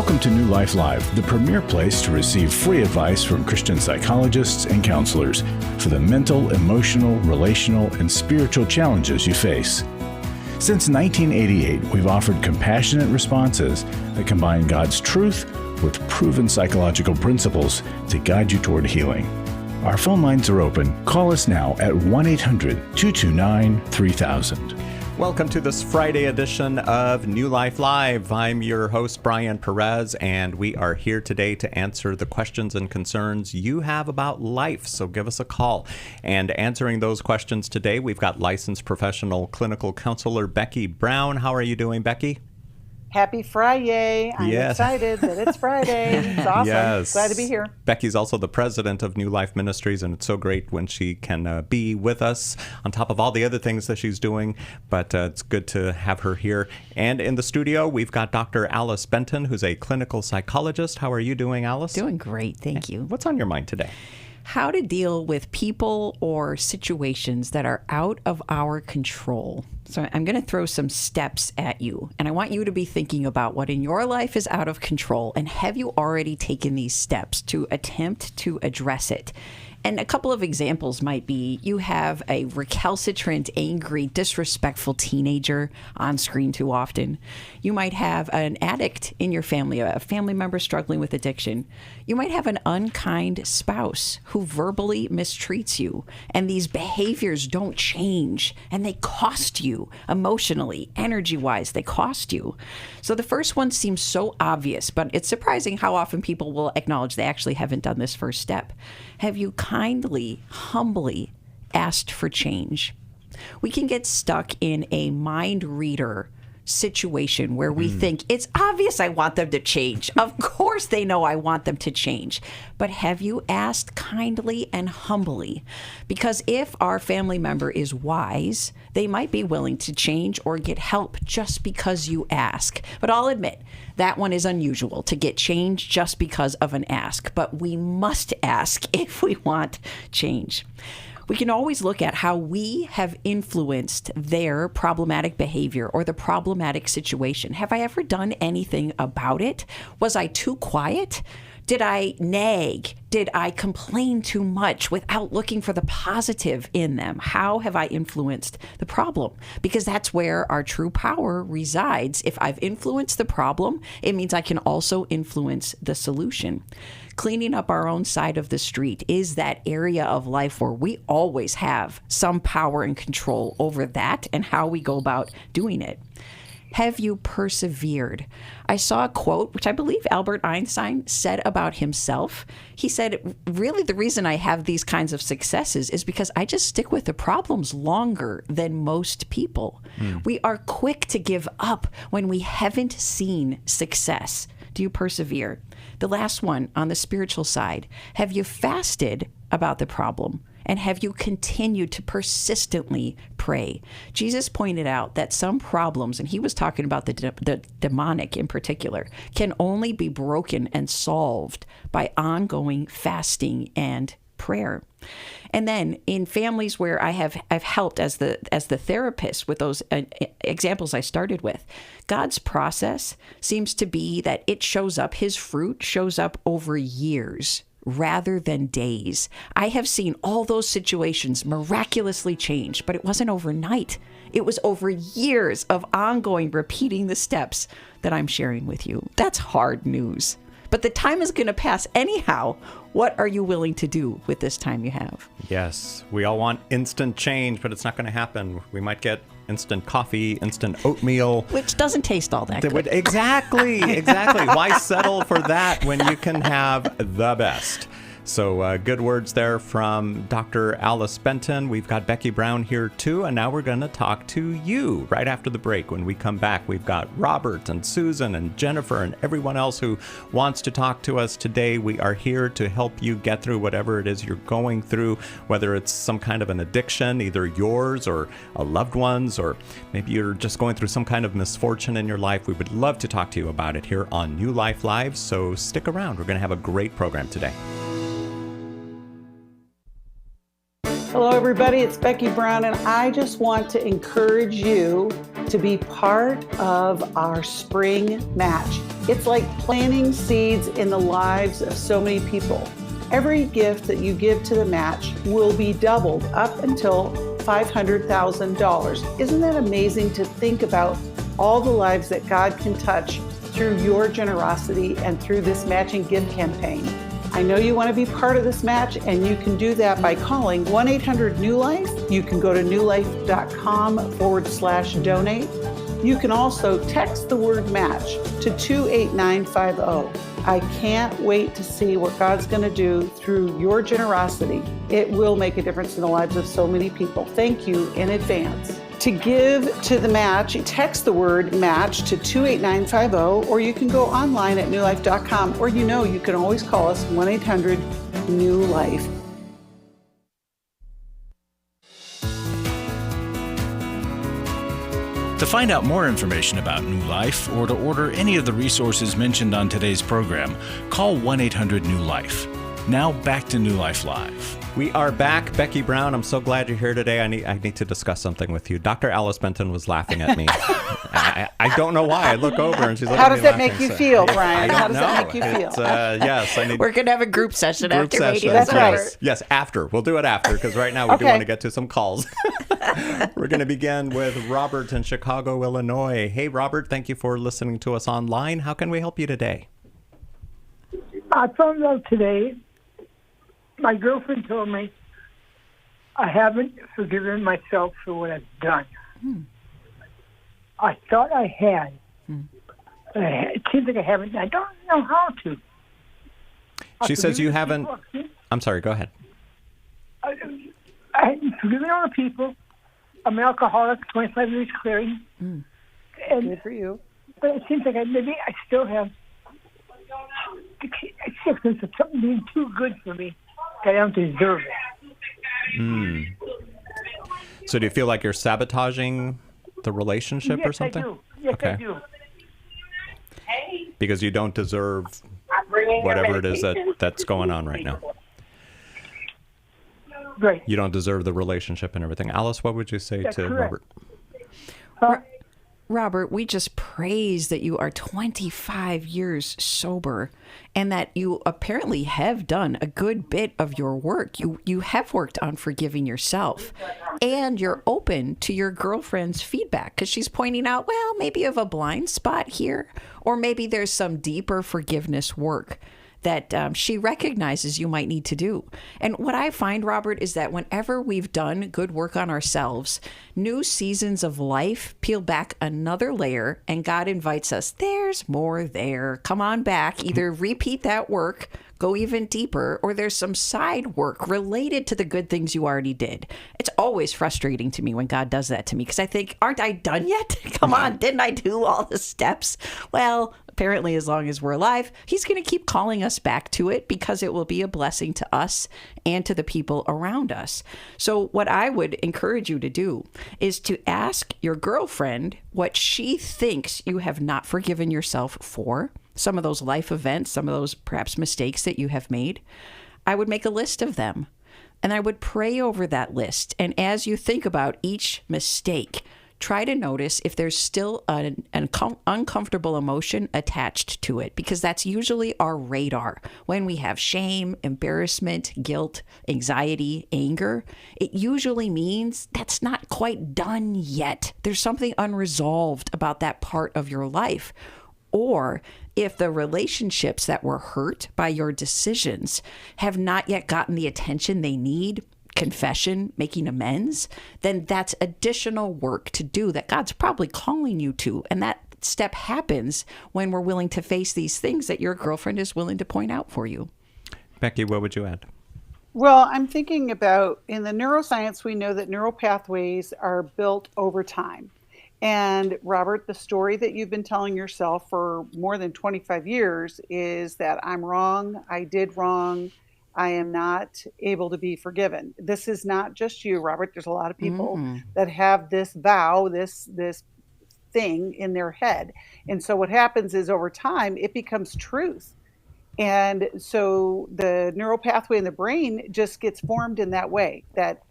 Welcome to New Life Live, the premier place to receive free advice from Christian psychologists and counselors for the mental, emotional, relational, and spiritual challenges you face. Since 1988, we've offered compassionate responses that combine God's truth with proven psychological principles to guide you toward healing. Our phone lines are open. Call us now at 1-800-229-3000. Welcome to this Friday edition of New Life Live. I'm your host, Brian Perez, and we are here today to answer the questions and concerns you have about life. So give us a call. And answering those questions today, we've got licensed professional clinical counselor Becky Brown. How are you doing, Becky? Happy Friday. I'm excited that it's Friday. It's awesome. Yes. Glad to be here. Becky's also the president of New Life Ministries, and it's so great when she can be with us on top of all the other things that she's doing. But it's good to have her here. And in the studio, we've got Dr. Alice Benton, who's a clinical psychologist. How are you doing, Alice? Doing great. Thank you. What's on your mind today? How to deal with people or situations that are out of our control. So I'm going to throw some steps at you, and I want you to be thinking about what in your life is out of control, and have you already taken these steps to attempt to address it? And a couple of examples might be you have a recalcitrant, angry, disrespectful teenager on screen too often. You might have an addict in your family, a family member struggling with addiction. You might have an unkind spouse who verbally mistreats you, and these behaviors don't change, and they cost you emotionally, energy-wise, they cost you. So the first one seems so obvious, but it's surprising how often people will acknowledge they actually haven't done this first step. Have you kindly, humbly asked for change? We can get stuck in a mind reader situation where we think it's obvious I want them to change. Of course they know I want them to change. But have you asked kindly and humbly? Because if our family member is wise, they might be willing to change or get help just because you ask. But I'll admit, that one is unusual, to get change just because of an ask. But we must ask if we want change. We can always look at how we have influenced their problematic behavior or the problematic situation. Have I ever done anything about it? Was I too quiet? Did I nag? Did I complain too much without looking for the positive in them? How have I influenced the problem? Because that's where our true power resides. If I've influenced the problem, it means I can also influence the solution. Cleaning up our own side of the street is that area of life where we always have some power and control over that and how we go about doing it. Have you persevered? I saw a quote, which I believe Albert Einstein said about himself. He said, really, the reason I have these kinds of successes is because I just stick with the problems longer than most people. We are quick to give up when we haven't seen success. Do you persevere? The last one on the spiritual side, have you fasted about the problem? And have you continued to persistently pray? Jesus pointed out that some problems, and he was talking about the demonic in particular, can only be broken and solved by ongoing fasting and prayer. And then in families where I've helped as the therapist with those examples I started with, God's process seems to be that it shows up, his fruit shows up over years rather than days. I have seen all those situations miraculously change, but it wasn't overnight. It was over years of ongoing repeating the steps that I'm sharing with you. That's hard news. But the time is going to pass anyhow. What are you willing to do with this time you have? Yes, we all want instant change, but it's not going to happen. We might get instant coffee, instant oatmeal. Which doesn't taste all that good. Exactly. Why settle for that when you can have the best? So good words there from Dr. Alice Benton. We've got Becky Brown here too, and now we're going to talk to you right after the break. When we come back, we've got Robert and Susan and Jennifer and everyone else who wants to talk to us today. We are here to help you get through whatever it is you're going through, whether it's some kind of an addiction, either yours or a loved one's, or maybe you're just going through some kind of misfortune in your life. We would love to talk to you about it here on New Life Live, so stick around. We're going to have a great program today. Hello, everybody. It's Becky Brown, and I just want to encourage you to be part of our spring match. It's like planting seeds in the lives of so many people. Every gift that you give to the match will be doubled up until $500,000. Isn't that amazing to think about all the lives that God can touch through your generosity and through this matching gift campaign? I know you want to be part of this match, and you can do that by calling 1-800-NEW-LIFE. You can go to newlife.com/donate. You can also text the word match to 28950. I can't wait to see what God's going to do through your generosity. It will make a difference in the lives of so many people. Thank you in advance. To give to the match, text the word match to 28950, or you can go online at newlife.com, or you can always call us 1-800-NEW-LIFE. To find out more information about New Life or to order any of the resources mentioned on today's program, call 1-800-NEW-LIFE. Now back to New Life Live. We are back. Becky Brown, I'm so glad you're here today. I need to discuss something with you. Dr. Alice Benton was laughing at me. I don't know why. I look over and she's looking How at me does that laughing, make you feel, Brian? I How don't does that make you feel? Yes, I need We're going to have a group session after radio. That's right. Yes, after. We'll do it after, because right now we do want to get to some calls. We're going to begin with Robert in Chicago, Illinois. Hey, Robert, thank you for listening to us online. How can we help you today? I found out today, my girlfriend told me I haven't forgiven myself for what I've done. I thought I had. It seems like I haven't. I don't know how to. She says you haven't. I'm sorry, go ahead. I haven't forgiven all the people. I'm an alcoholic, 25 years clean. And, Good for you. But it seems like maybe I still have acceptance of something being too good for me that I don't deserve it. So do you feel like you're sabotaging the relationship or something? Yes, I do. Because you don't deserve whatever it is that's going on right now. Right. You don't deserve the relationship and everything. Alice, what would you say to correct. Robert? Robert, we just praise that you are 25 years sober and that you apparently have done a good bit of your work. You have worked on forgiving yourself, and you're open to your girlfriend's feedback because she's pointing out, well, maybe you have a blind spot here, or maybe there's some deeper forgiveness work that she recognizes you might need to do. And what I find, Robert, is that whenever we've done good work on ourselves, new seasons of life peel back another layer, and God invites us, there's more there. Come on back. Either repeat that work, go even deeper, or there's some side work related to the good things you already did. It's always frustrating to me when God does that to me because I think, aren't I done yet? Come on, didn't I do all the steps? Well, apparently, as long as we're alive, he's going to keep calling us back to it because it will be a blessing to us and to the people around us. So what I would encourage you to do is to ask your girlfriend what she thinks you have not forgiven yourself for, some of those life events, some of those perhaps mistakes that you have made. I would make a list of them, and I would pray over that list. And as you think about each mistake, try to notice if there's still an uncomfortable emotion attached to it, because that's usually our radar. When we have shame, embarrassment, guilt, anxiety, anger, it usually means that's not quite done yet. There's something unresolved about that part of your life. Or if the relationships that were hurt by your decisions have not yet gotten the attention they need, confession, making amends, then that's additional work to do that God's probably calling you to. And that step happens when we're willing to face these things that your girlfriend is willing to point out for you. Becky, what would you add? Well, I'm thinking about, in the neuroscience, we know that neural pathways are built over time. And Robert, the story that you've been telling yourself for more than 25 years is that I'm wrong, I did wrong, I am not able to be forgiven. This is not just you, Robert. There's a lot of people that have this vow, this thing in their head. And so what happens is over time, it becomes truth. And so the neural pathway in the brain just gets formed in that way that,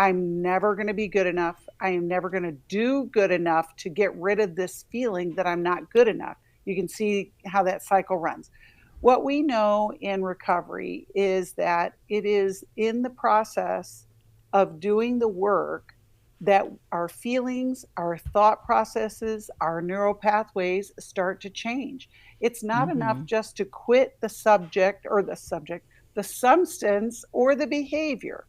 I'm never going to be good enough. I am never going to do good enough to get rid of this feeling that I'm not good enough. You can see how that cycle runs. What we know in recovery is that it is in the process of doing the work that our feelings, our thought processes, our neural pathways start to change. It's not enough just to quit the substance or the behavior,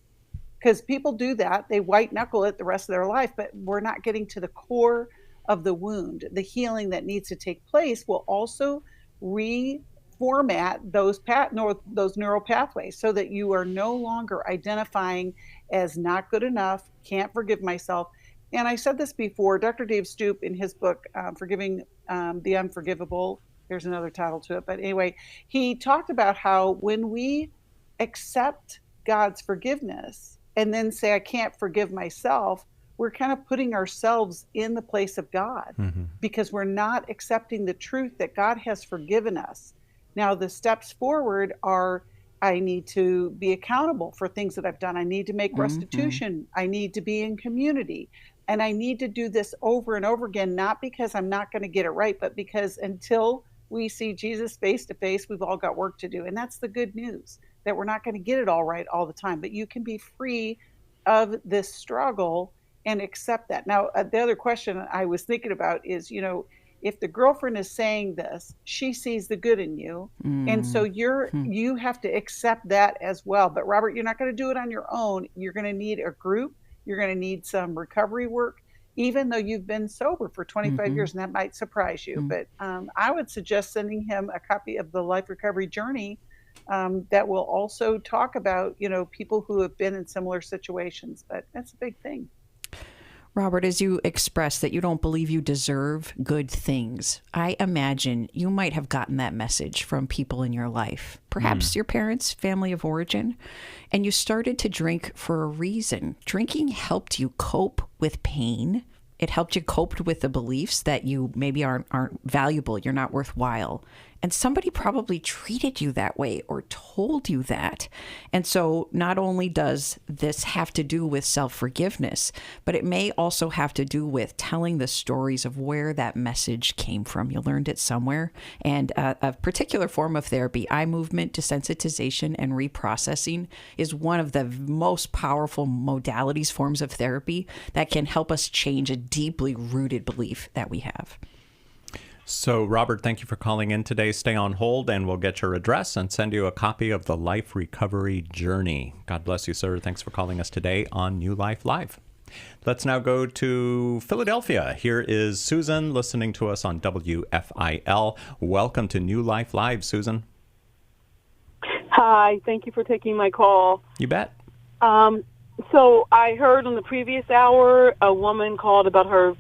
because people do that. They white knuckle it the rest of their life, but we're not getting to the core of the wound. The healing that needs to take place will also reformat those neural pathways so that you are no longer identifying as not good enough, can't forgive myself. And I said this before, Dr. Dave Stoop in his book, Forgiving the Unforgivable, there's another title to it, but anyway, he talked about how when we accept God's forgiveness and then say, I can't forgive myself, we're kind of putting ourselves in the place of God because we're not accepting the truth that God has forgiven us. Now, the steps forward are, I need to be accountable for things that I've done. I need to make restitution. I need to be in community. And I need to do this over and over again, not because I'm not going to get it right, but because until we see Jesus face to face, we've all got work to do. And that's the good news, that we're not going to get it all right all the time, but you can be free of this struggle and accept that. Now, the other question I was thinking about is, if the girlfriend is saying this, she sees the good in you. And so you have to accept that as well. But Robert, you're not going to do it on your own. You're going to need a group. You're going to need some recovery work, even though you've been sober for 25 years, and that might surprise you. But I would suggest sending him a copy of the Life Recovery Journey that will also talk about, people who have been in similar situations. But that's a big thing. Robert, as you express that you don't believe you deserve good things, I imagine you might have gotten that message from people in your life, perhaps your parents, family of origin, and you started to drink for a reason. Drinking helped you cope with pain. It helped you cope with the beliefs that you maybe aren't valuable, you're not worthwhile. And somebody probably treated you that way or told you that. And so not only does this have to do with self-forgiveness, but it may also have to do with telling the stories of where that message came from. You learned it somewhere. And a particular form of therapy, eye movement, desensitization, and reprocessing, is one of the most powerful modalities, forms of therapy that can help us change a deeply rooted belief that we have. So, Robert, thank you for calling in today. Stay on hold and we'll get your address and send you a copy of the Life Recovery Journey. God bless you, sir. Thanks for calling us today on New Life Live. Let's now go to Philadelphia. Here is Susan listening to us on WFIL. Welcome to New Life Live, Susan. Hi, thank you for taking my call. You bet. So I heard on the previous hour a woman called about her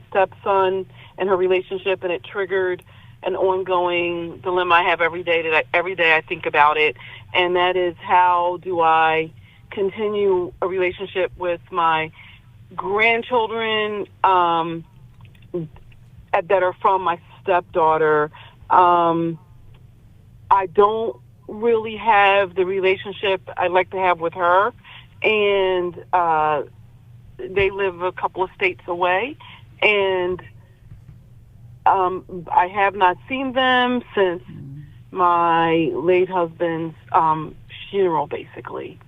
stepson and her relationship, and it triggered an ongoing dilemma I have every day. Every day I think about it, and that is, how do I continue a relationship with my grandchildren that are from my stepdaughter? I don't really have the relationship I like to have with her, and they live a couple of states away, and I have not seen them since my late husband's funeral, basically.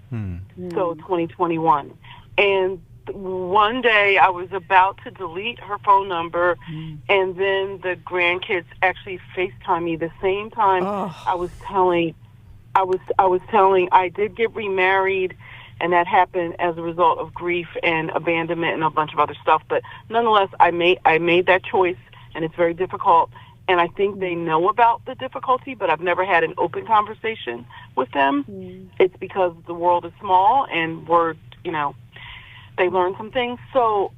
So 2021. And one day I was about to delete her phone number, and then the grandkids actually FaceTime me the same time. I was telling I did get remarried, and that happened as a result of grief and abandonment and a bunch of other stuff. But nonetheless, I made that choice, and it's very difficult. And I think they know about the difficulty, but I've never had an open conversation with them. It's because the world is small, and they learn some things. So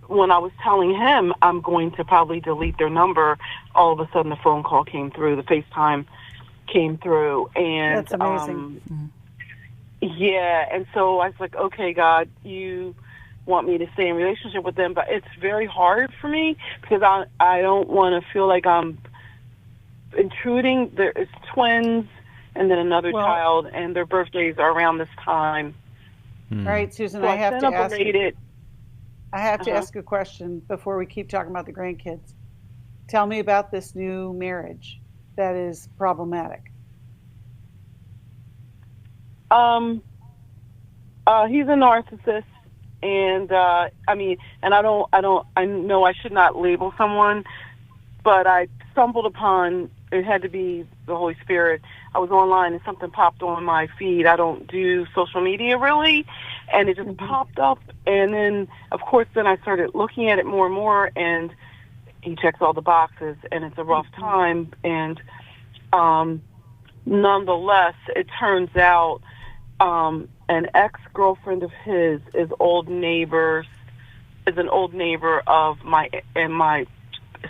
when I was telling him I'm going to probably delete their number, all of a sudden the phone call came through, the FaceTime came through. And that's amazing. Yeah, and so I was like, okay, God, you want me to stay in relationship with them, but it's very hard for me because I don't want to feel like I'm intruding. There's twins and then another child, and their birthdays are around this time. All right, Susan, So I have to ask. separated. I have to Uh-huh. ask a question before we keep talking about the grandkids. Tell me about this new marriage that is problematic. He's a narcissist, and I know I should not label someone, but I stumbled upon, it had to be the Holy Spirit. I was online and something popped on my feed. I don't do social media really, and it just popped up, and then of course then I started looking at it more and more, and he checks all the boxes, and it's a rough time, and nonetheless, it turns out an ex-girlfriend of his is an old neighbor of my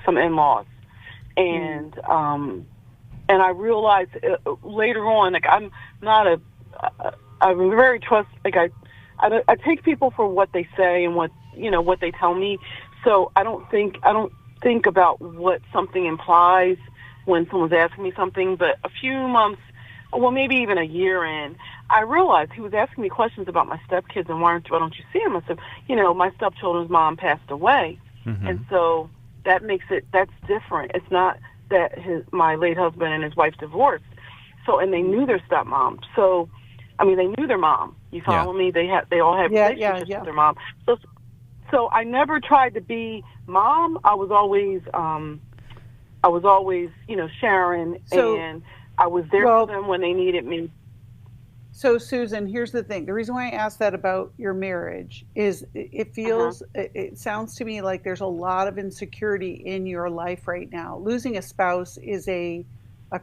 some in-laws, and I realized later on, like I'm very I take people for what they say and what they tell me, so I don't think about what something implies when someone's asking me something. But a few months, well, maybe even a year in, I realized he was asking me questions about my stepkids and why don't you see them? I said, my stepchildren's mom passed away, and so that's different. It's not that my late husband and his wife divorced, so, and they knew their stepmom. So, I mean, they knew their mom. You follow me? They all had relationships with their mom. So I never tried to be mom. I was always Sharon, and I was there for them when they needed me. So, Susan, here's the thing. The reason why I asked that about your marriage is it feels, it sounds to me like there's a lot of insecurity in your life right now. Losing a spouse is a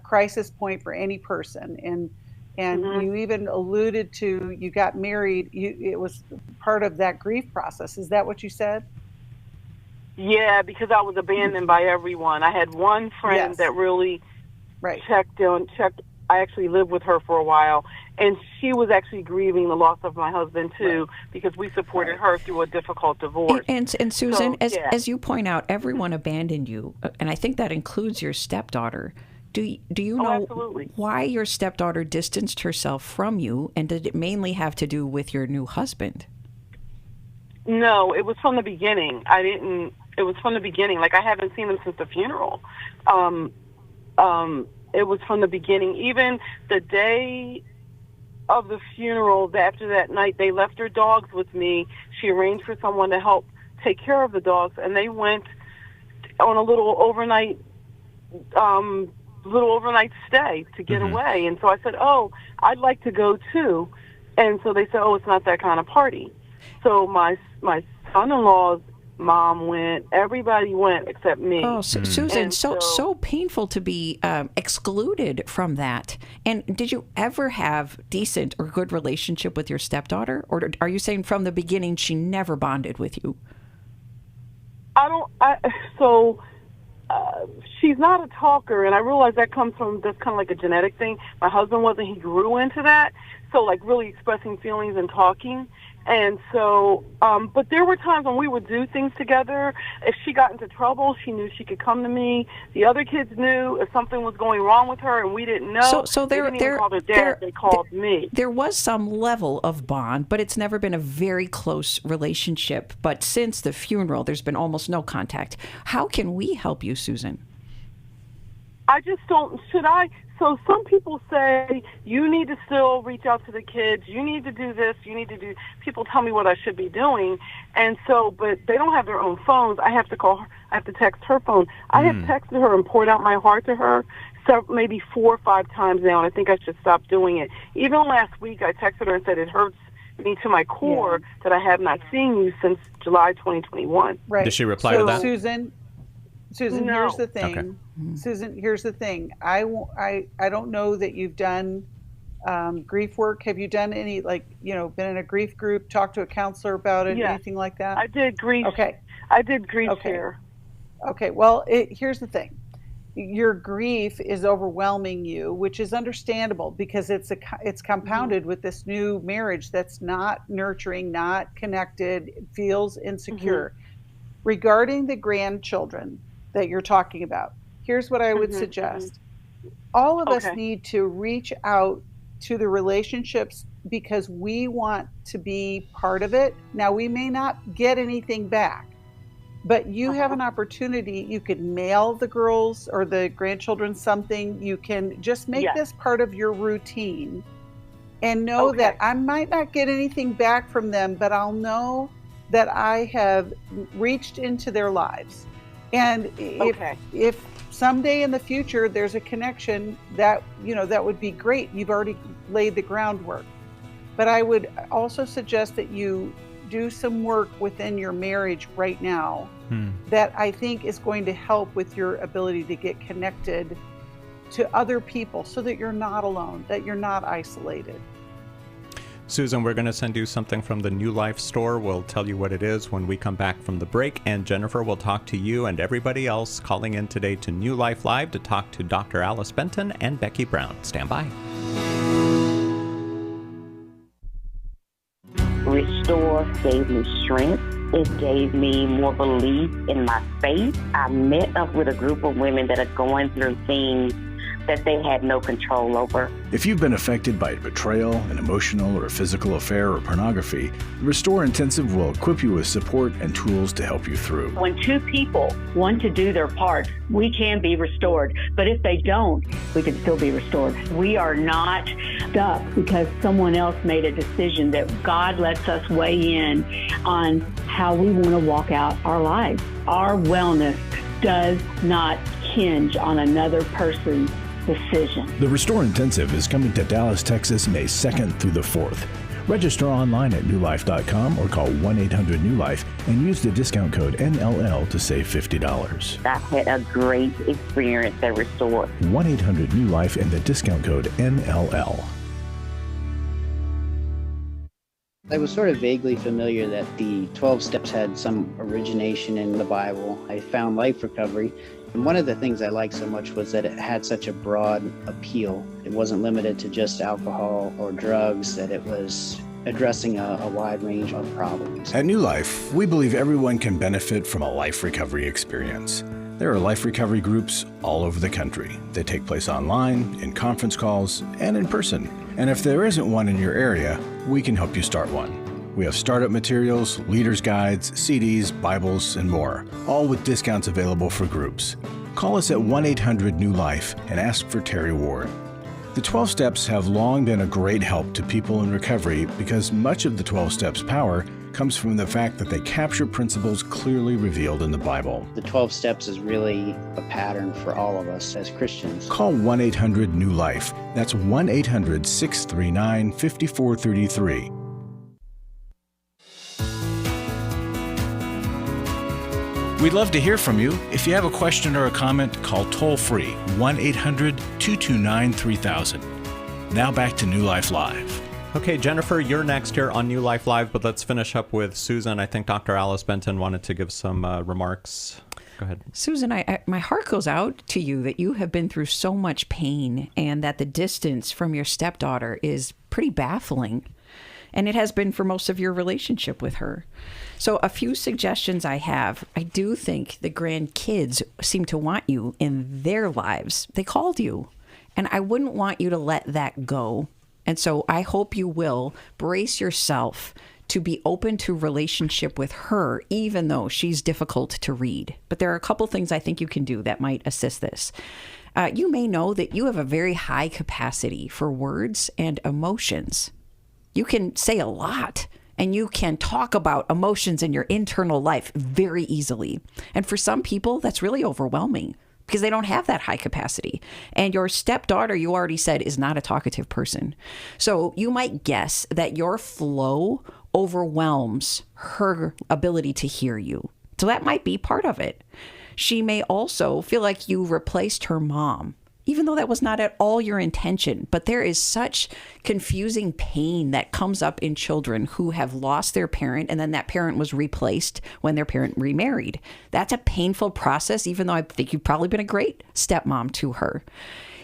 crisis point for any person. And you even alluded to, you got married, it was part of that grief process. Is that what you said? Yeah, because I was abandoned by everyone. I had one friend that really checked. I actually lived with her for a while, and she was actually grieving the loss of my husband too, because we supported her through a difficult divorce. And Susan, as you point out, everyone abandoned you, and I think that includes your stepdaughter. Do you know why your stepdaughter distanced herself from you, and did it mainly have to do with your new husband? No, it was from the beginning. It was from the beginning. Like, I haven't seen them since the funeral. It was from the beginning. Even the day of the funeral, after that night, they left their dogs with me. She arranged for someone to help take care of the dogs, and they went on a little overnight stay to get away. And so I said, "Oh, I'd like to go too." And so they said, "Oh, it's not that kind of party." So my son-in-law's mom went. Everybody went except me. Oh, Susan, so painful to be excluded from that. And did you ever have decent or good relationship with your stepdaughter, or are you saying from the beginning she never bonded with you? She's not a talker, and I realize that's kind of like a genetic thing. My husband wasn't. He grew into that, so like really expressing feelings and talking. And so, but there were times when we would do things together. If she got into trouble, she knew she could come to me. The other kids knew if something was going wrong with her and we didn't know. So they didn't even call their dad, they called me. There was some level of bond, but it's never been a very close relationship. But since the funeral, there's been almost no contact. How can we help you, Susan? I just don't, so some people say, you need to still reach out to the kids, you need to do this, people tell me what I should be doing, and so, but they don't have their own phones. I have to call her, I have to text her phone. I have texted her and poured out my heart to her, maybe 4 or 5 times now, and I think I should stop doing it. Even last week, I texted her and said, it hurts me to my core that I have not seen you since July 2021. Right. Did she reply to that? Susan, No. here's the thing. Susan, here's the thing. I don't know that you've done grief work. Have you done any, been in a grief group, talked to a counselor about it, anything like that? I did grief. Okay. I did grief care. Okay. Well, here's the thing. Your grief is overwhelming you, which is understandable because it's compounded with this new marriage that's not nurturing, not connected, feels insecure. Regarding the grandchildren that you're talking about, here's what I would suggest. All of us need to reach out to the relationships because we want to be part of it. Now, we may not get anything back, but you have an opportunity. You could mail the girls or the grandchildren something. You can just make this part of your routine and know that I might not get anything back from them, but I'll know that I have reached into their lives. And if someday in the future there's a connection, that, you know, that would be great. You've already laid the groundwork. But I would also suggest that you do some work within your marriage right now that I think is going to help with your ability to get connected to other people so that you're not alone, that you're not isolated. Susan, we're going to send you something from the New Life store. We'll tell you what it is when we come back from the break. And Jennifer will talk to you and everybody else calling in today to New Life Live to talk to Dr. Alice Benton and Becky Brown. Stand by. Restore gave me strength. It gave me more belief in my faith. I met up with a group of women that are going through things that they had no control over. If you've been affected by betrayal, an emotional or physical affair, or pornography, the Restore Intensive will equip you with support and tools to help you through. When two people want to do their part, we can be restored. But if they don't, we can still be restored. We are not stuck because someone else made a decision. That God lets us weigh in on how we want to walk out our lives. Our wellness does not hinge on another person's decision. The Restore Intensive is coming to Dallas, Texas, May 2nd through the 4th. Register online at newlife.com or call 1-800-NEW-LIFE and use the discount code NLL to save $50. I had a great experience at Restore. 1-800-NEW-LIFE and the discount code NLL. I was sort of vaguely familiar that the 12 steps had some origination in the Bible. I found Life Recovery, and one of the things I liked so much was that it had such a broad appeal. It wasn't limited to just alcohol or drugs, that it was addressing a wide range of problems. At New Life, we believe everyone can benefit from a life recovery experience. There are life recovery groups all over the country. They take place online, in conference calls, and in person. And if there isn't one in your area, we can help you start one. We have startup materials, leaders' guides, CDs, Bibles, and more, all with discounts available for groups. Call us at 1-800-NEW-LIFE and ask for Terry Ward. The 12 Steps have long been a great help to people in recovery because much of the 12 Steps' power comes from the fact that they capture principles clearly revealed in the Bible. The 12 steps is really a pattern for all of us as Christians. Call 1-800-NEW-LIFE. That's 1-800-639-5433. We'd love to hear from you. If you have a question or a comment, call toll-free 1-800-229-3000. Now back to New Life Live. Okay, Jennifer, you're next here on New Life Live, but let's finish up with Susan. I think Dr. Alice Benton wanted to give some remarks. Go ahead. Susan, my heart goes out to you that you have been through so much pain and that the distance from your stepdaughter is pretty baffling. And it has been for most of your relationship with her. So a few suggestions I have. I do think the grandkids seem to want you in their lives. They called you. And I wouldn't want you to let that go. And so I hope you will brace yourself to be open to relationship with her, even though she's difficult to read. But there are a couple things I think you can do that might assist this. You may know that you have a very high capacity for words and emotions. You can say a lot, and you can talk about emotions in your internal life very easily. And for some people, that's really overwhelming because they don't have that high capacity. And your stepdaughter, you already said, is not a talkative person. So you might guess that your flow overwhelms her ability to hear you. So that might be part of it. She may also feel like you replaced her mom, even though that was not at all your intention. But there is such confusing pain that comes up in children who have lost their parent and then that parent was replaced when their parent remarried. That's a painful process, even though I think you've probably been a great stepmom to her.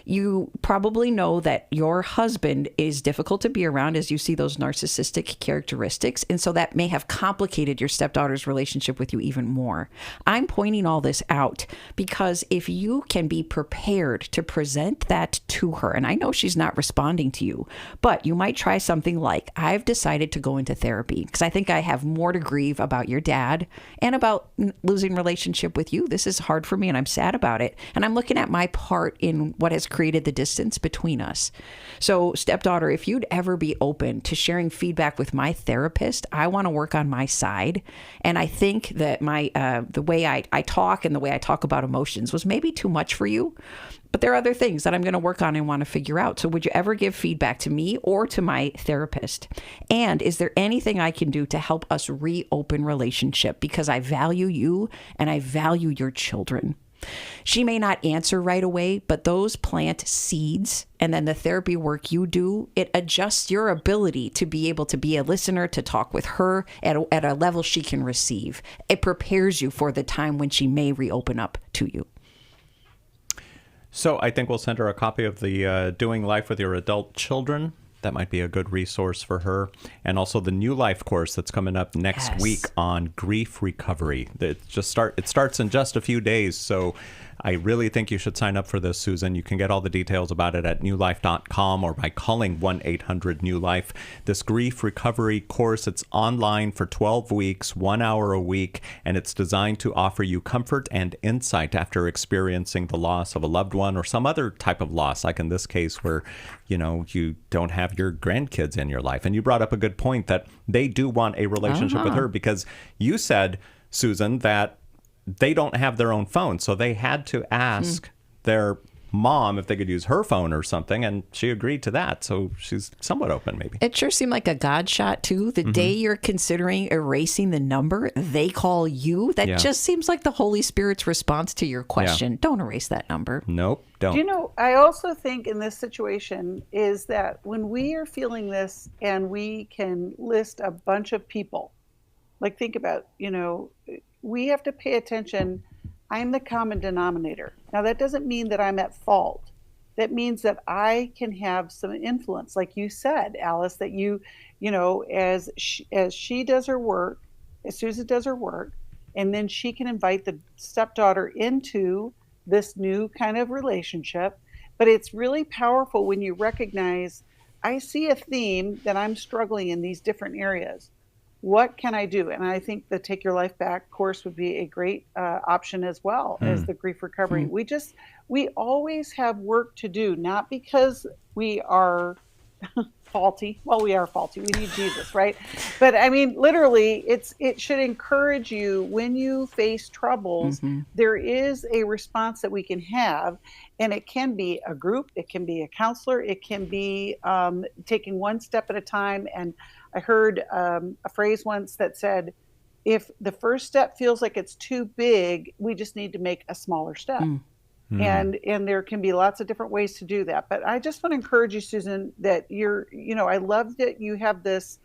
You probably know that your husband is difficult to be around as you see those narcissistic characteristics. And so that may have complicated your stepdaughter's relationship with you even more. I'm pointing all this out because if you can be prepared to present that to her, and I know she's not responding to you, but you might try something like, I've decided to go into therapy because I think I have more to grieve about your dad and about losing relationship with you. This is hard for me and I'm sad about it. And I'm looking at my part in what has created the distance between us. So stepdaughter, if you'd ever be open to sharing feedback with my therapist, I want to work on my side. And I think that the way I talk and the way I talk about emotions was maybe too much for you. But there are other things that I'm going to work on and want to figure out. So would you ever give feedback to me or to my therapist? And is there anything I can do to help us reopen relationship? Because I value you and I value your children. She may not answer right away, but those plant seeds. And then the therapy work you do, it adjusts your ability to be able to be a listener, to talk with her at a level she can receive. It prepares you for the time when she may reopen up to you. So I think we'll send her a copy of the Doing Life with Your Adult Children. That might be a good resource for her. And also the New Life course that's coming up next week on grief recovery. It starts in just a few days. So I really think you should sign up for this, Susan. You can get all the details about it at newlife.com or by calling 1-800-NEW-LIFE. This grief recovery course, it's online for 12 weeks, 1 hour a week, and it's designed to offer you comfort and insight after experiencing the loss of a loved one or some other type of loss, like in this case where, you don't have your grandkids in your life. And you brought up a good point that they do want a relationship with her because you said, Susan, that they don't have their own phone. So they had to ask their mom if they could use her phone or something. And she agreed to that. So she's somewhat open, maybe. It sure seemed like a God shot, too. The day you're considering erasing the number, they call you. That just seems like the Holy Spirit's response to your question. Yeah. Don't erase that number. Nope, don't. I also think in this situation is that when we are feeling this and we can list a bunch of people, like think about, we have to pay attention. I'm the common denominator. Now, that doesn't mean that I'm at fault. That means that I can have some influence. Like you said, Alice, that as she does her work, as Susan does her work, and then she can invite the stepdaughter into this new kind of relationship. But it's really powerful when you recognize, I see a theme that I'm struggling in these different areas. What can I do? And I think the Take Your Life Back course would be a great option as well as the grief recovery. We always have work to do, not because we are faulty. Well, we are faulty. We need Jesus, right? But I mean, literally, it should encourage you when you face troubles. There is a response that we can have, and it can be a group, it can be a counselor, it can be taking one step at a time. And I heard a phrase once that said, if the first step feels like it's too big, we just need to make a smaller step. And there can be lots of different ways to do that. But I just want to encourage you, Susan, that I love that you have this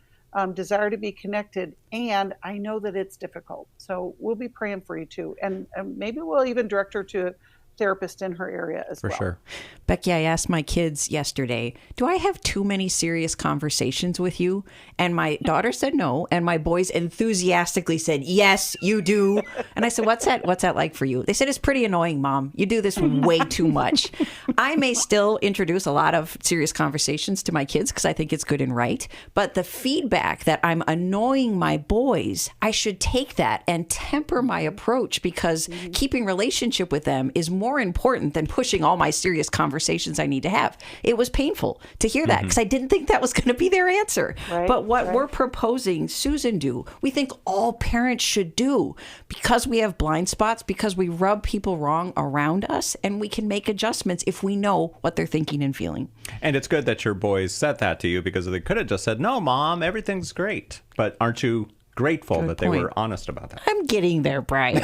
desire to be connected, and I know that it's difficult. So we'll be praying for you too. And maybe we'll even direct her to a therapist in her area as well. For sure. Becky, I asked my kids yesterday, do I have too many serious conversations with you? And my daughter said no. And my boys enthusiastically said, yes, you do. And I said, what's that like for you? They said, it's pretty annoying, Mom. You do this way too much. I may still introduce a lot of serious conversations to my kids because I think it's good and right. But the feedback that I'm annoying my boys, I should take that and temper my approach because keeping relationship with them is more important than pushing all my serious conversations I need to have. It was painful to hear that because I didn't think that was going to be their answer. Right, but what we're proposing, Susan, we think all parents should do because we have blind spots, because we rub people wrong around us, and we can make adjustments if we know what they're thinking and feeling. And it's good that your boys said that to you because they could have just said, no, Mom, everything's great. But aren't you grateful that they were honest about that? I'm getting there, Brian.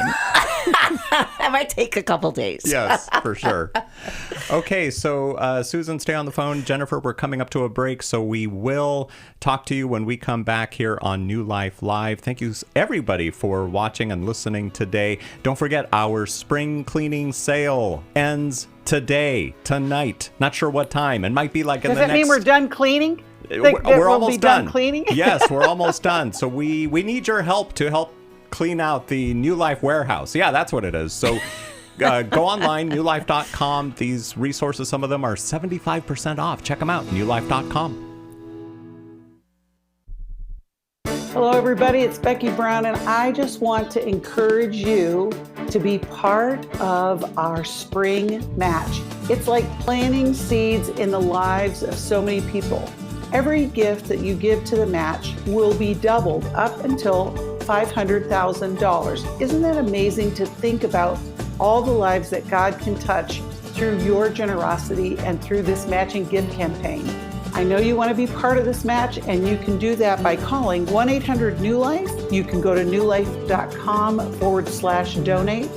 That might take a couple days. Yes, for sure. Okay, so Susan, stay on the phone. Jennifer, we're coming up to a break, so we will talk to you when we come back here on New Life Live. Thank you, everybody, for watching and listening today. Don't forget, our spring cleaning sale ends tonight. Not sure what time. It might be like in the next... Does that mean we're done cleaning? We're almost done. Cleaning? Yes, we're almost done. So we need your help to help clean out the New Life warehouse. Yeah, that's what it is. So go online, newlife.com. These resources, some of them are 75% off. Check them out, newlife.com. Hello, everybody. It's Becky Brown, and I just want to encourage you to be part of our spring match. It's like planting seeds in the lives of so many people. Every gift that you give to the match will be doubled up until $500,000. Isn't that amazing to think about all the lives that God can touch through your generosity and through this matching gift campaign? I know you want to be part of this match, and you can do that by calling 1-800-NEW-LIFE. You can go to newlife.com/donate.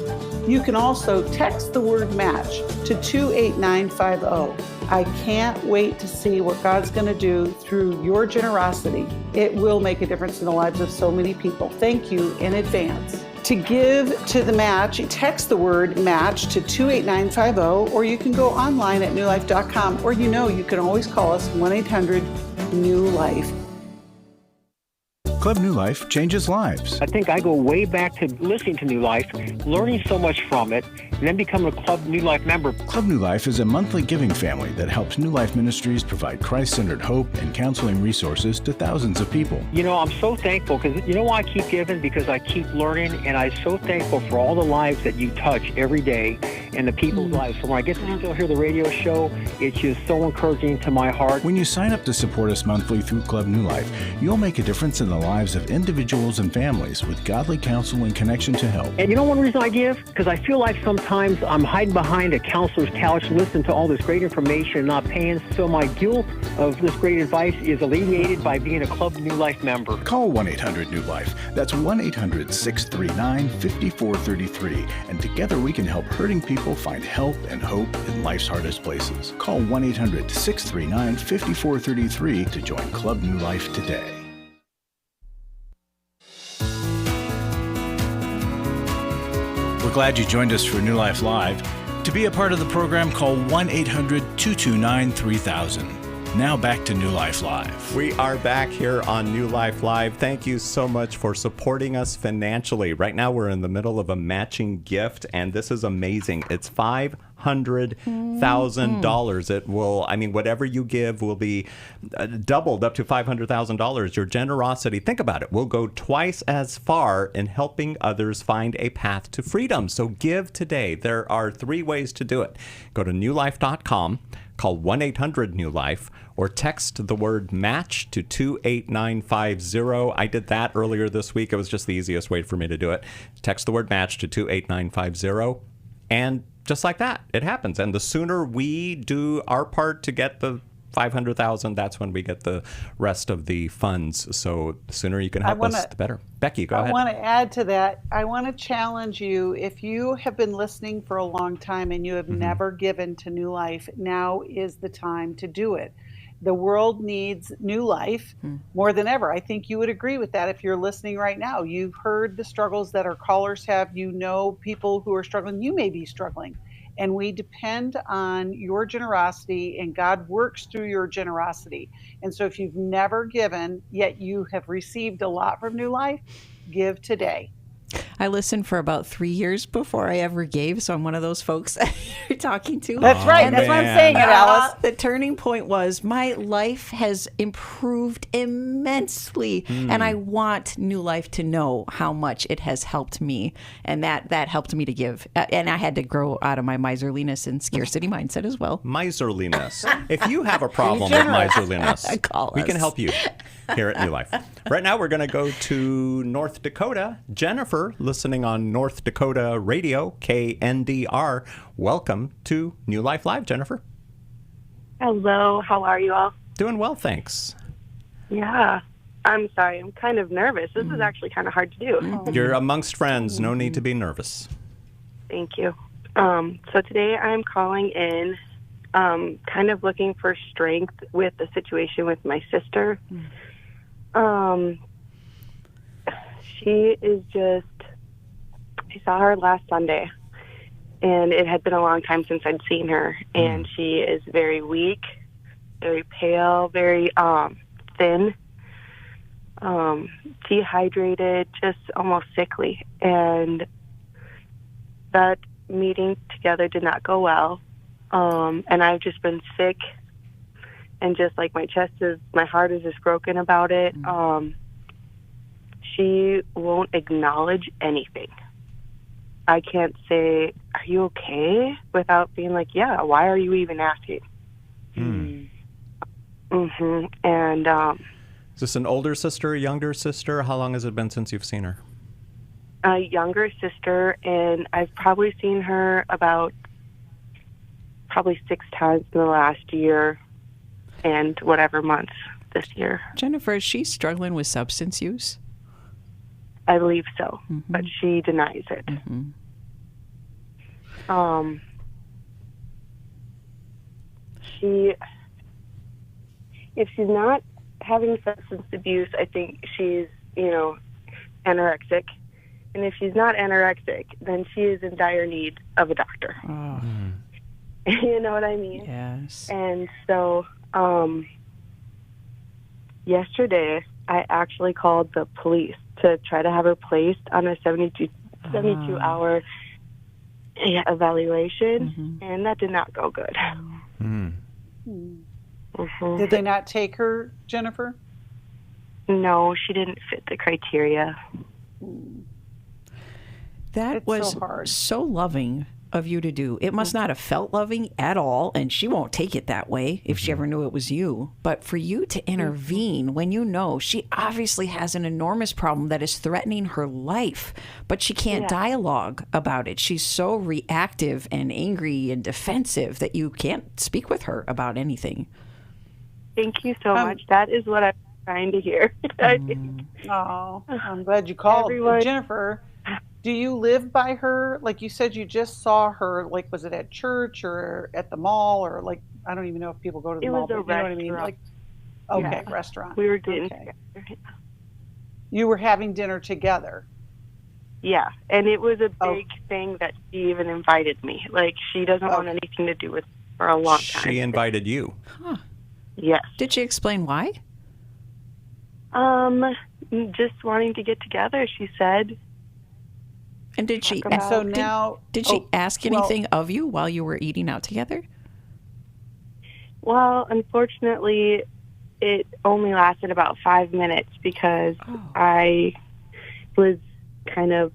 You can also text the word match to 28950. I can't wait to see what God's going to do through your generosity. It will make a difference in the lives of so many people. Thank you in advance. To give to the match, text the word match to 28950, or you can go online at newlife.com, or you can always call us 1-800-NEW-LIFE. Club New Life changes lives. I think I go way back to listening to New Life, learning so much from it, and then becoming a Club New Life member. Club New Life is a monthly giving family that helps New Life Ministries provide Christ-centered hope and counseling resources to thousands of people. You know, I'm so thankful because you know why I keep giving? Because I keep learning, and I'm so thankful for all the lives that you touch every day and the people's lives. So when I get to still hear the radio show, it's just so encouraging to my heart. When you sign up to support us monthly through Club New Life, you'll make a difference in the lives of individuals and families with godly counsel and connection to help. And you know one reason I give? Because I feel like sometimes I'm hiding behind a counselor's couch, listening to all this great information and not paying. So my guilt of this great advice is alleviated by being a Club New Life member. Call 1-800-NEW-LIFE. That's 1-800-639-5433. And together we can help hurting people find help and hope in life's hardest places. Call 1-800-639-5433 to join Club New Life today. We're glad you joined us for New Life Live. To be a part of the program, call 1-800-229-3000. Now back to New Life Live. We are back here on New Life Live. Thank you so much for supporting us financially. Right now we're in the middle of a matching gift, and this is amazing. It's $500,000. It will, whatever you give will be doubled up to $500,000. Your generosity, think about it, will go twice as far in helping others find a path to freedom. So give today. There are 3 ways to do it. Go to newlife.com. Call 1-800-NEW-LIFE or text the word match to 28950. I did that earlier this week. It was just the easiest way for me to do it. Text the word match to 28950, and just like that, it happens. And the sooner we do our part to get the $500,000, that's when we get the rest of the funds. So the sooner you can help us, the better. Becky, go ahead. I want to add to that. I want to challenge you. If you have been listening for a long time and you have never given to New Life, now is the time to do it. The world needs new life more than ever. I think you would agree with that if you're listening right now. You've heard the struggles that our callers have. You know people who are struggling. You may be struggling. And we depend on your generosity, and God works through your generosity. And so if you've never given, yet you have received a lot from New Life, give today. I listened for about 3 years before I ever gave, so I'm one of those folks that you're talking to. That's right. That's why I'm saying it, Alice. The turning point was my life has improved immensely, and I want New Life to know how much it has helped me, and that helped me to give. And I had to grow out of my miserliness and scarcity mindset as well. Miserliness. If you have a problem with miserliness, we can help you here at New Life. Right now, we're going to go to North Dakota. Jennifer, listening on North Dakota Radio, KNDR. Welcome to New Life Live, Jennifer. Hello, how are you all? Doing well, thanks. Yeah, I'm sorry, I'm kind of nervous. This is actually kind of hard to do. You're amongst friends, no need to be nervous. Thank you. So today I'm calling in, kind of looking for strength with the situation with my sister. She is just, I saw her last Sunday, and it had been a long time since I'd seen her, and she is very weak, very pale, very thin, dehydrated, just almost sickly. And that meeting together did not go well. And I've just been sick, and just like my heart is just broken about it. She won't acknowledge anything. I can't say, "Are you okay?" without being like, "Yeah, why are you even asking?" And is this an older sister, a younger sister? How long has it been since you've seen her? A younger sister, and I've probably seen her about 6 times in the last year and whatever months this year. Jennifer, is she struggling with substance use? I believe so, but she denies it. If she's not having substance abuse, I think she's, anorexic. And if she's not anorexic, then she is in dire need of a doctor. You know what I mean? Yes. And so, yesterday, I actually called the police to try to have her placed on a 72-hour evaluation, and that did not go good. Did they not take her, Jennifer? No, she didn't fit the criteria. That was so loving of you to do. It must not have felt loving at all, and she won't take it that way if she ever knew it was you. But for you to intervene when you know she obviously has an enormous problem that is threatening her life, but she can't dialogue about it. She's so reactive and angry and defensive that you can't speak with her about anything. Thank you so much. That is what I'm trying to hear. Oh, I'm glad you called. Jennifer, do you live by her? Like you said, you just saw her. Like, was it at church or at the mall, or like, I don't even know if people go to the mall. It was a restaurant. You know what I mean? Like, restaurant. We were getting together. You were having dinner together. Yeah, and it was a big thing that she even invited me. Like, she doesn't want anything to do with it for a long time. She invited you. Huh. Yes. Did she explain why? Just wanting to get together, she said. And did she? So now, did she ask anything of you while you were eating out together? Well, unfortunately, it only lasted about 5 minutes because I was kind of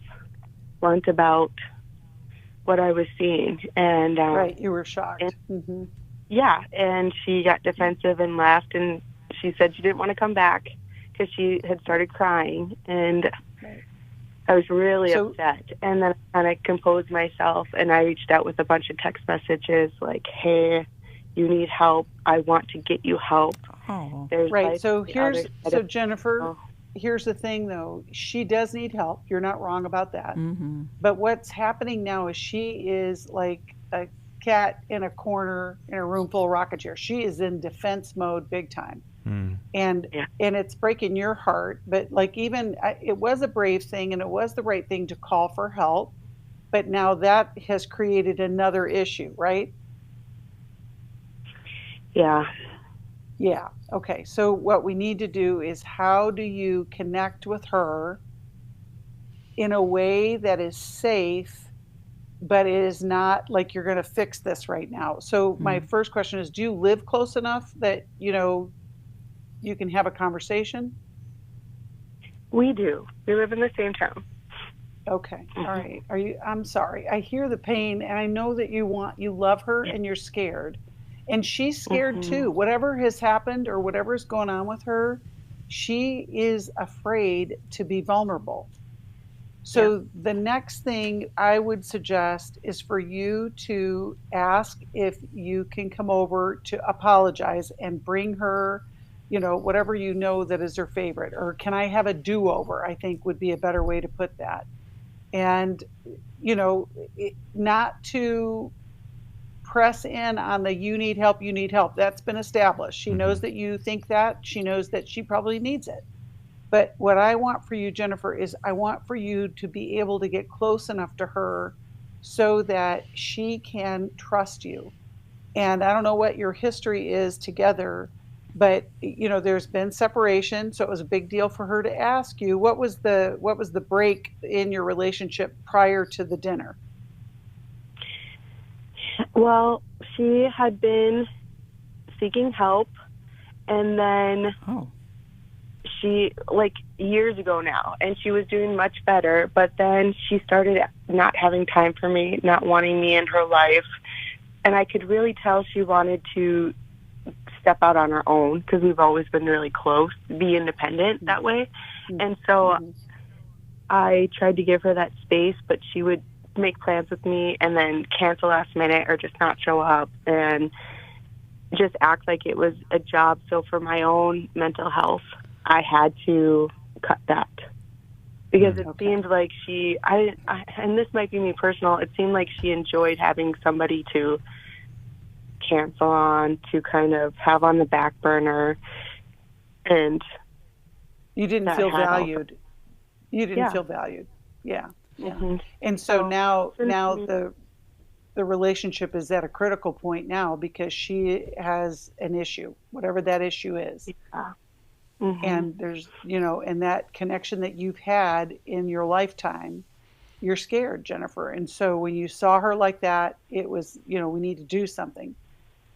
blunt about what I was seeing, and right, you were shocked. Yeah, and she got defensive and left, and she said she didn't want to come back because she had started crying, and I was really upset. And then I kind of composed myself, and I reached out with a bunch of text messages like, "Hey, you need help. I want to get you help." Right. So Jennifer, here's the thing, though. She does need help. You're not wrong about that. But what's happening now is she is like a cat in a corner in a room full of rocking chairs. She is in defense mode big time. And it's breaking your heart. But like, even it was a brave thing, and it was the right thing to call for help. But now that has created another issue, right? Yeah. Yeah. Okay. So what we need to do is, how do you connect with her in a way that is safe, but it is not like you're going to fix this right now? So my first question is, do you live close enough that, you can have a conversation? We do. We live in the same town. Okay. All right. I'm sorry. I hear the pain, and I know that you love her, and you're scared. And she's scared too. Whatever has happened or whatever is going on with her, she is afraid to be vulnerable. So the next thing I would suggest is for you to ask if you can come over to apologize and bring her, whatever that is her favorite. Or can I have a do-over, I think would be a better way to put that. And, not to press in on the you need help. That's been established. She knows that you think that. She knows that she probably needs it. But what I want for you, Jennifer, is I want for you to be able to get close enough to her so that she can trust you. And I don't know what your history is together, but there's been separation, so it was a big deal for her to ask you what was the break in your relationship prior to the dinner. Well, she had been seeking help, and then she, years ago now, and she was doing much better, but then she started not having time for me, not wanting me in her life, and I could really tell she wanted to step out on her own, because we've always been really close, be independent that way. And so I tried to give her that space, but she would make plans with me and then cancel last minute or just not show up and just act like it was a job. So for my own mental health, I had to cut that, because it seemed like and this might be me personal, it seemed like she enjoyed having somebody to cancel on, to kind of have on the back burner, and you didn't feel valued. You didn't feel valued. Yeah. And so now the relationship is at a critical point now, because she has an issue, whatever that issue is. And there's, and that connection that you've had in your lifetime, you're scared, Jennifer. And so when you saw her like that, it was, we need to do something.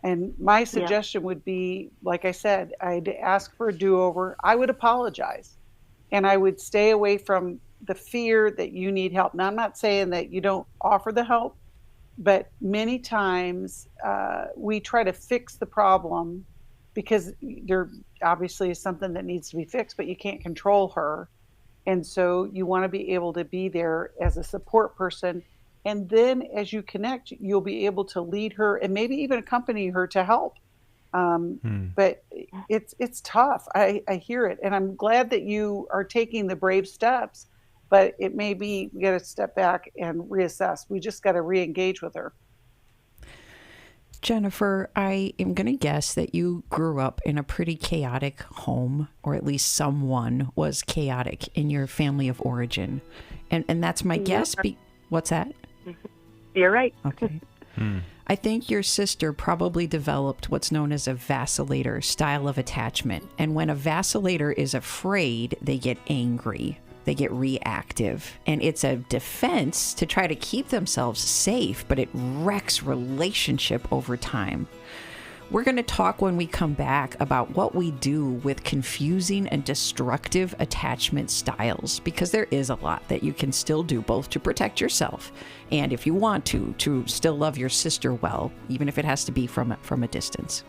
And my suggestion would be, like I said, I'd ask for a do-over. I would apologize, and I would stay away from the fear that you need help. Now, I'm not saying that you don't offer the help, but many times we try to fix the problem, because there obviously is something that needs to be fixed, but you can't control her. And so you want to be able to be there as a support person. And then as you connect, you'll be able to lead her and maybe even accompany her to help. But it's tough. I hear it. And I'm glad that you are taking the brave steps, but it may be we got to step back and reassess. We just got to re-engage with her. Jennifer, I am going to guess that you grew up in a pretty chaotic home, or at least someone was chaotic in your family of origin. And that's my guess. What's that? You're right. Okay. I think your sister probably developed what's known as a vacillator style of attachment. And when a vacillator is afraid, they get angry. They get reactive, and it's a defense to try to keep themselves safe, but it wrecks relationship over time. We're going to talk when we come back about what we do with confusing and destructive attachment styles, because there is a lot that you can still do, both to protect yourself and, if you want to still love your sister well, even if it has to be from a distance.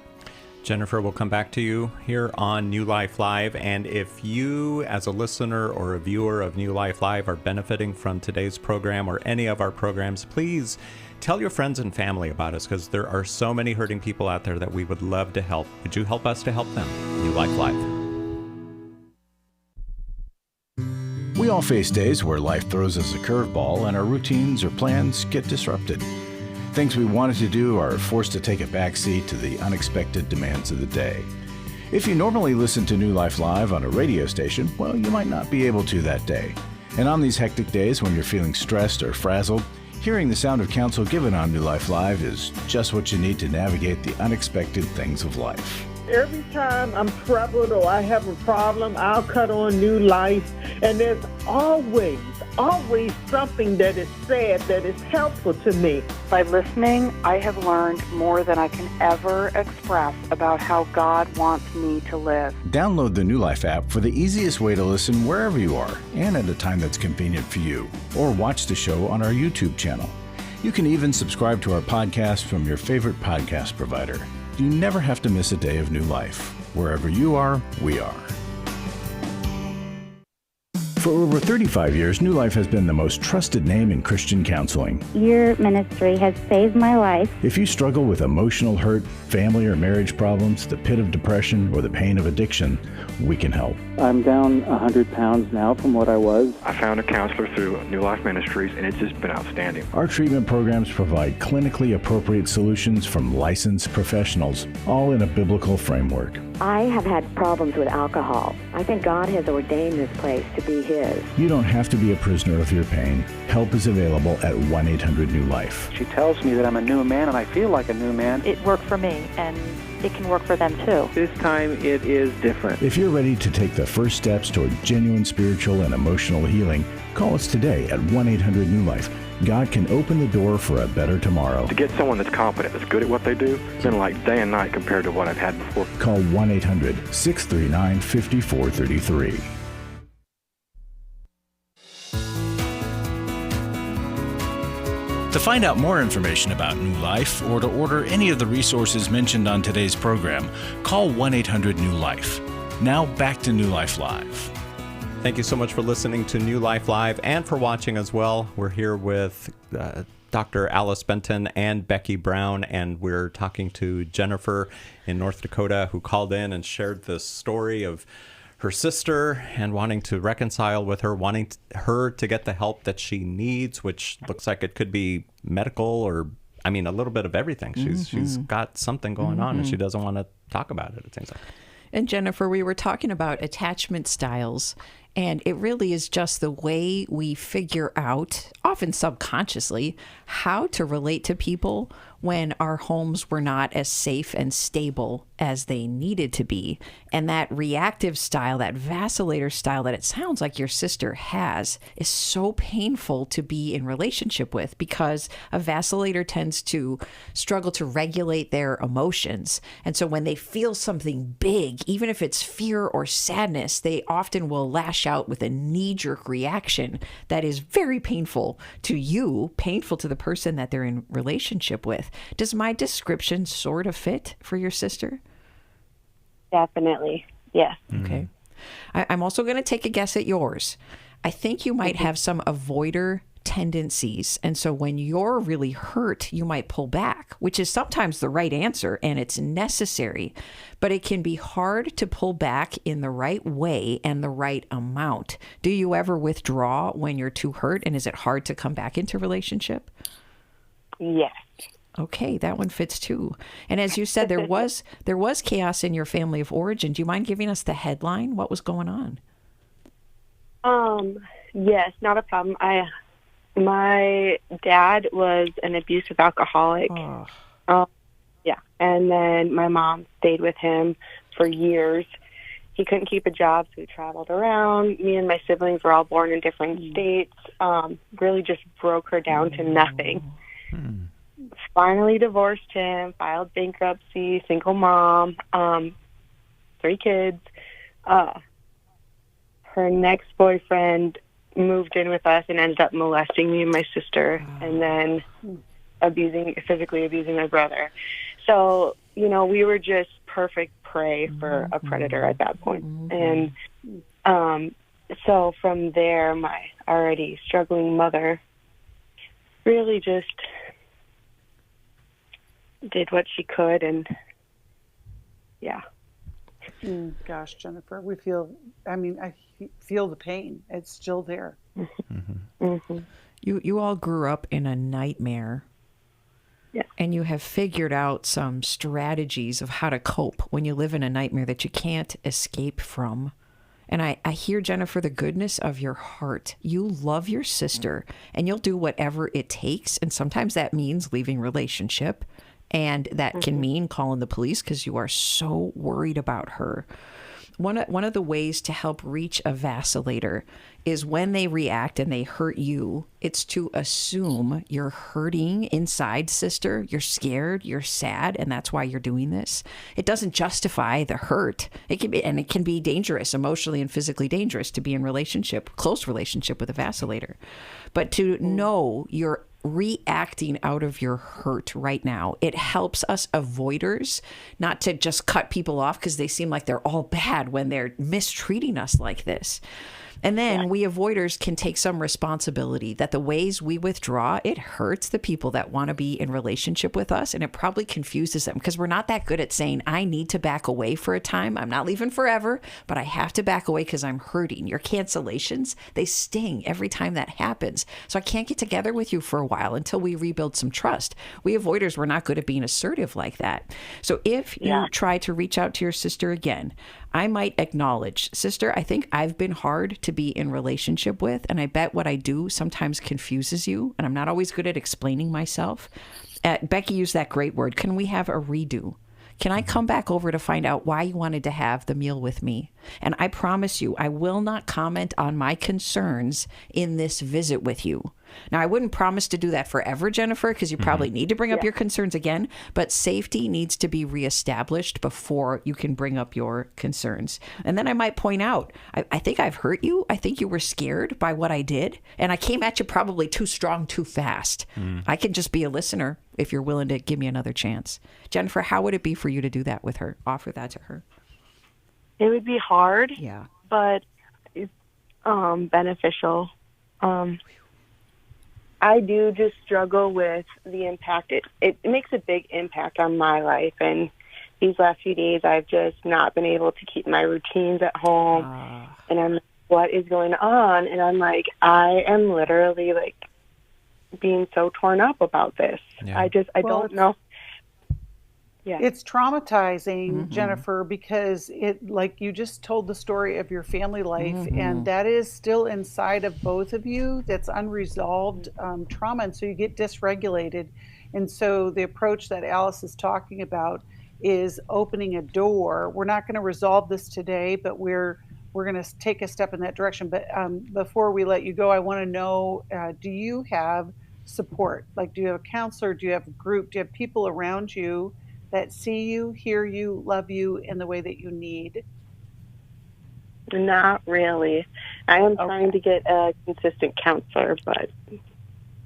Jennifer, we'll come back to you here on New Life Live. And if you, as a listener or a viewer of New Life Live, are benefiting from today's program or any of our programs, please tell your friends and family about us, because there are so many hurting people out there that we would love to help. Would you help us to help them? New Life Live. We all face days where life throws us a curveball and our routines or plans get disrupted. Things we wanted to do are forced to take a backseat to the unexpected demands of the day. If you normally listen to New Life Live on a radio station, well, you might not be able to that day. And on these hectic days when you're feeling stressed or frazzled, hearing the sound of counsel given on New Life Live is just what you need to navigate the unexpected things of life. Every time I'm troubled or I have a problem, I'll cut on New Life, and there's always something that is said that is helpful to me. By listening, I have learned more than I can ever express about how God wants me to live. Download the New Life app for the easiest way to listen wherever you are and at a time that's convenient for you, or watch the show on our YouTube channel. You can even subscribe to our podcast from your favorite podcast provider. You never have to miss a day of New Life. Wherever you are, we are. For over 35 years, New Life has been the most trusted name in Christian counseling. Your ministry has saved my life. If you struggle with emotional hurt, family or marriage problems, the pit of depression, or the pain of addiction, we can help. I'm down 100 pounds now from what I was. I found a counselor through New Life Ministries, and it's just been outstanding. Our treatment programs provide clinically appropriate solutions from licensed professionals, all in a biblical framework. I have had problems with alcohol. I think God has ordained this place to be His. You don't have to be a prisoner of your pain. Help is available at 1-800-NEW-LIFE. She tells me that I'm a new man, and I feel like a new man. It worked for me, and it can work for them too. This time it is different. If you're ready to take the first steps toward genuine spiritual and emotional healing, call us today at 1-800-NEW-LIFE. God can open the door for a better tomorrow. To get someone that's competent, that's good at what they do, it's been like day and night compared to what I've had before. Call 1-800-639-5433. To find out more information about New Life or to order any of the resources mentioned on today's program, call 1-800-NEW-LIFE. Now back to New Life Live. Thank you so much for listening to New Life Live and for watching as well. We're here with Dr. Alice Benton and Becky Brown, and we're talking to Jennifer in North Dakota, who called in and shared this story of her sister and wanting to reconcile with her, wanting her to get the help that she needs, which looks like it could be medical or, I mean, a little bit of everything. She's got something going on and she doesn't want to talk about it seems like. And Jennifer, we were talking about attachment styles, and it really is just the way we figure out, often subconsciously, how to relate to people when our homes were not as safe and stable as they needed to be. And that reactive style, that vacillator style that it sounds like your sister has, is so painful to be in relationship with, because a vacillator tends to struggle to regulate their emotions. And so when they feel something big, even if it's fear or sadness, they often will lash out with a knee-jerk reaction that is very painful to you, painful to the person that they're in relationship with. Does my description sort of fit for your sister? Definitely. Yes. Okay. I'm also going to take a guess at yours. I think you might have some avoider tendencies. And so when you're really hurt, you might pull back, which is sometimes the right answer and it's necessary. But it can be hard to pull back in the right way and the right amount. Do you ever withdraw when you're too hurt? And is it hard to come back into relationship? Yes. Okay, that one fits too. And as you said, there was chaos in your family of origin. Do you mind giving us the headline? What was going on? Yes, not a problem. My dad was an abusive alcoholic. Yeah, and then my mom stayed with him for years. He couldn't keep a job, so he traveled around. Me and my siblings were all born in different states. Really just broke her down to nothing. Finally divorced him, filed bankruptcy, single mom, 3 kids. Her next boyfriend moved in with us and ended up molesting me and my sister, and then physically abusing my brother. So, we were just perfect prey for a predator at that point. And so from there, my already struggling mother really just did what she could, and yeah. Gosh, Jennifer, I feel the pain. It's still there. You all grew up in a nightmare. Yeah. And you have figured out some strategies of how to cope when you live in a nightmare that you can't escape from. And I hear, Jennifer, the goodness of your heart. You love your sister, and you'll do whatever it takes. And sometimes that means leaving relationship. And that can mean calling the police because you are so worried about her. One of the ways to help reach a vacillator is when they react and they hurt you, it's to assume you're hurting inside, sister. You're scared, you're sad, and that's why you're doing this. It doesn't justify the hurt. It can be dangerous, emotionally and physically dangerous to be in close relationship with a vacillator. But to know you're reacting out of your hurt right now, it helps us avoiders not to just cut people off because they seem like they're all bad when they're mistreating us like this. And then we avoiders can take some responsibility that the ways we withdraw, it hurts the people that want to be in relationship with us. And it probably confuses them because we're not that good at saying, I need to back away for a time. I'm not leaving forever, but I have to back away because I'm hurting. Your cancellations, they sting every time that happens. So I can't get together with you for a while until we rebuild some trust. We avoiders, we're not good at being assertive like that. So if you try to reach out to your sister again, I might acknowledge, sister, I think I've been hard to be in relationship with, and I bet what I do sometimes confuses you, and I'm not always good at explaining myself. Becky used that great word. Can we have a redo? Can I come back over to find out why you wanted to have the meal with me? And I promise you, I will not comment on my concerns in this visit with you. Now, I wouldn't promise to do that forever, Jennifer, because you probably need to bring up your concerns again, but safety needs to be reestablished before you can bring up your concerns. And then I might point out, I think I've hurt you. I think you were scared by what I did, and I came at you probably too strong, too fast. I can just be a listener if you're willing to give me another chance. Jennifer, how would it be for you to do that with her? Offer that to her. It would be hard, but it's beneficial. I do just struggle with the impact. It makes a big impact on my life. And these last few days, I've just not been able to keep my routines at home. And I'm like, what is going on? And I'm like, I am literally like being so torn up about this. I don't know. It's traumatizing, Jennifer, because it, like you just told the story of your family life, and that is still inside of both of you. That's unresolved trauma, and so you get dysregulated. And so the approach that Alice is talking about is opening a door. We're not going to resolve this today, but we're going to take a step in that direction. But before we let you go, I want to know, do you have support? Like, do you have a counselor? Do you have a group? Do you have people around you that see you, hear you, love you in the way that you need? Not really. I am trying to get a consistent counselor, but...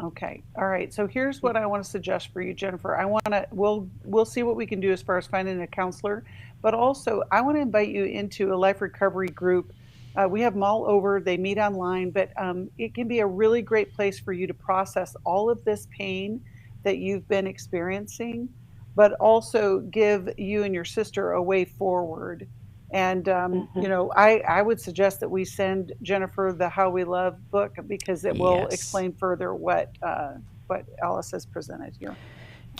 Okay. All right. So here's what I want to suggest for you, Jennifer. We'll see what we can do as far as finding a counselor, but also I want to invite you into a life recovery group. We have them all over. They meet online, but it can be a really great place for you to process all of this pain that you've been experiencing, but also give you and your sister a way forward. And, you know, I would suggest that we send Jennifer the How We Love book, because it will explain further what Alice has presented here.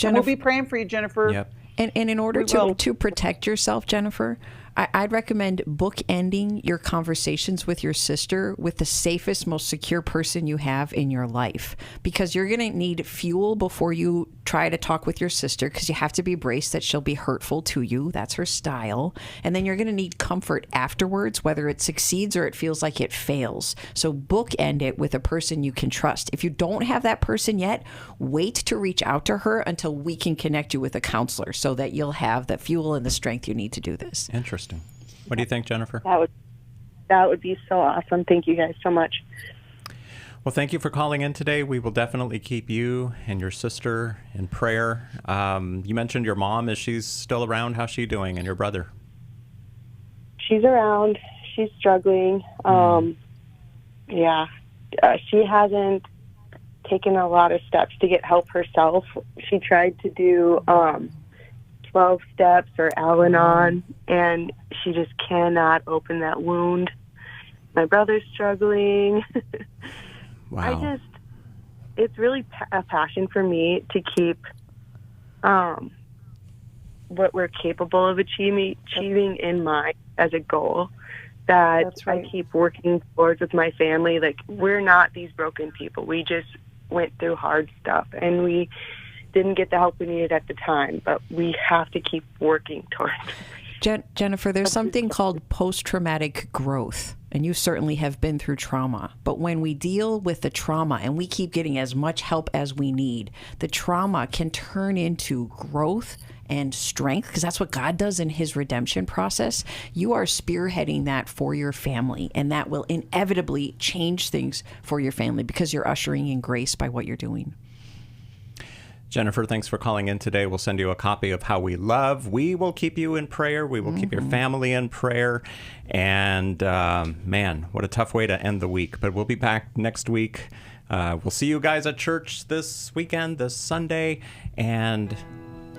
We'll be praying for you, Jennifer. Yep. And in order to protect yourself, Jennifer, I'd recommend bookending your conversations with your sister with the safest, most secure person you have in your life, because you're going to need fuel before you try to talk with your sister, because you have to be braced that she'll be hurtful to you. That's her style. And then you're going to need comfort afterwards, whether it succeeds or it feels like it fails. So bookend it with a person you can trust. If you don't have that person yet, wait to reach out to her until we can connect you with a counselor so that you'll have the fuel and the strength you need to do this. Interesting. What do you think, Jennifer? That would be so awesome. Thank you guys so much. Well, thank you for calling in today. We will definitely keep you and your sister in prayer. You mentioned your mom. Is she still around? How's she doing? And your brother? She's around. She's struggling. She hasn't taken a lot of steps to get help herself. She tried to do 12 steps or Al-Anon, and she just cannot open that wound. My brother's struggling. Wow. It's really a passion for me to keep what we're capable of achieving in mind as a goal that I keep working towards with my family. Like, we're not these broken people. We just went through hard stuff, and we didn't get the help we needed at the time, but we have to keep working towards it. Jennifer, there's something called post-traumatic growth, and you certainly have been through trauma. But when we deal with the trauma and we keep getting as much help as we need, the trauma can turn into growth and strength, because that's what God does in his redemption process. You are spearheading that for your family, and that will inevitably change things for your family because you're ushering in grace by what you're doing. Jennifer, thanks for calling in today. We'll send you a copy of How We Love. We will keep you in prayer. We will keep your family in prayer. And man, what a tough way to end the week. But we'll be back next week. We'll see you guys at church this weekend, this Sunday. And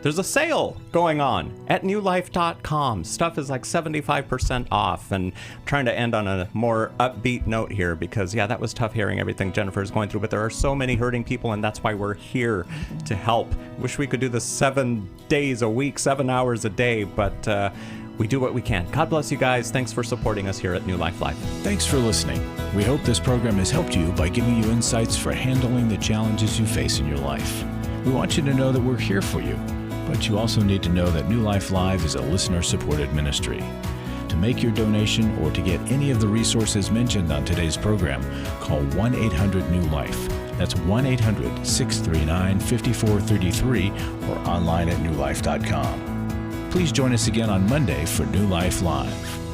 there's a sale going on at newlife.com. Stuff is like 75% off. And I'm trying to end on a more upbeat note here because, yeah, that was tough hearing everything Jennifer is going through. But there are so many hurting people, and that's why we're here to help. Wish we could do this 7 days a week, 7 hours a day, but we do what we can. God bless you guys. Thanks for supporting us here at New Life Live. Thanks for listening. We hope this program has helped you by giving you insights for handling the challenges you face in your life. We want you to know that we're here for you. But you also need to know that New Life Live is a listener-supported ministry. To make your donation or to get any of the resources mentioned on today's program, call 1-800-NEW-LIFE. That's 1-800-639-5433 or online at newlife.com. Please join us again on Monday for New Life Live.